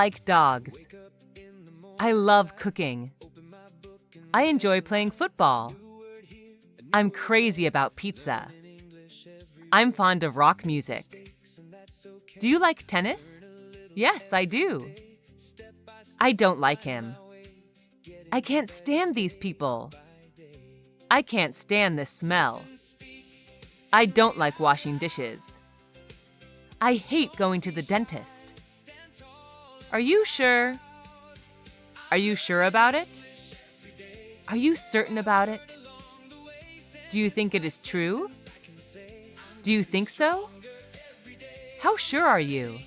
like dogs. I love cooking. I enjoy playing football. I'm crazy about pizza. I'm fond of rock music. Do you like tennis? Yes, I do. I don't like him. I can't stand these people. I can't stand this smell. I don't like washing dishes. I hate going to the dentist. Are you sure? Are you sure about it? Are you certain about it? Do you think it is true? Do you think so? How sure are you?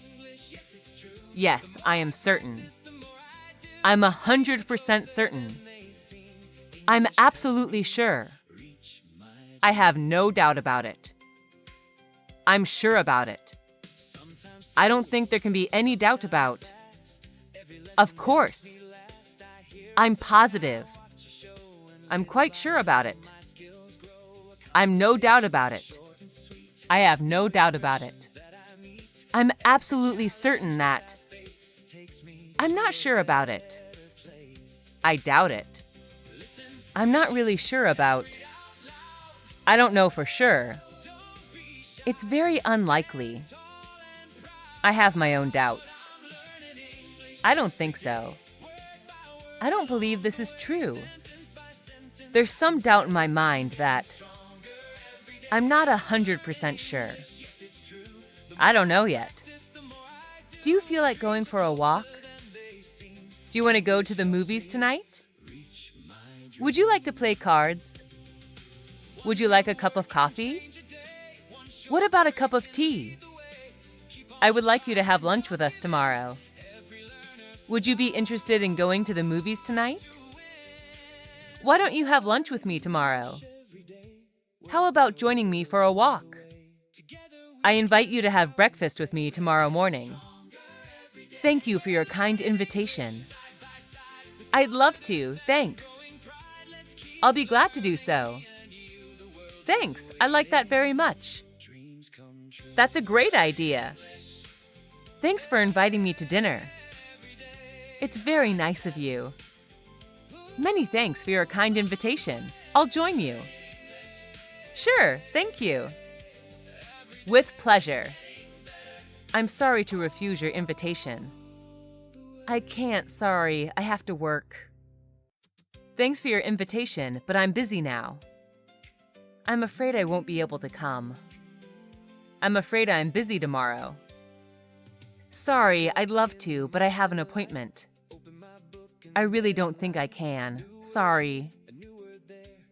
Yes, I am certain. I'm 100% certain. I'm absolutely sure. I have no doubt about it. I'm sure about it. I don't think there can be any doubt about. Of course. I'm positive. I'm quite sure about it. I'm no doubt about it. I have no doubt about it. I'm absolutely certain that. I'm not sure about it. I doubt it. I'm not really sure about. I don't know for sure. It's very unlikely. I have my own doubts. I don't think so. I don't believe this is true. There's some doubt in my mind that. I'm not 100% sure. I don't know yet. Do you feel like going for a walk? Do you want to go to the movies tonight? Would you like to play cards? Would you like a cup of coffee? What about a cup of tea? I would like you to have lunch with us tomorrow. Would you be interested in going to the movies tonight? Why don't you have lunch with me tomorrow? How about joining me for a walk? I invite you to have breakfast with me tomorrow morning. Thank you for your kind invitation. I'd love to, thanks. I'll be glad to do so. Thanks, I like that very much. That's a great idea. Thanks for inviting me to dinner. It's very nice of you. Many thanks for your kind invitation. I'll join you. Sure, thank you. With pleasure. I'm sorry to refuse your invitation. I can't, sorry, I have to work. Thanks for your invitation, but I'm busy now. I'm afraid I won't be able to come. I'm afraid I'm busy tomorrow. Sorry, I'd love to, but I have an appointment. I really don't think I can. Sorry.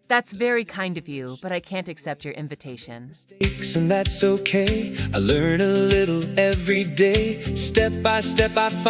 That's very kind of you, but I can't accept your invitation. And that's okay. I learn a little every day. Step by step I find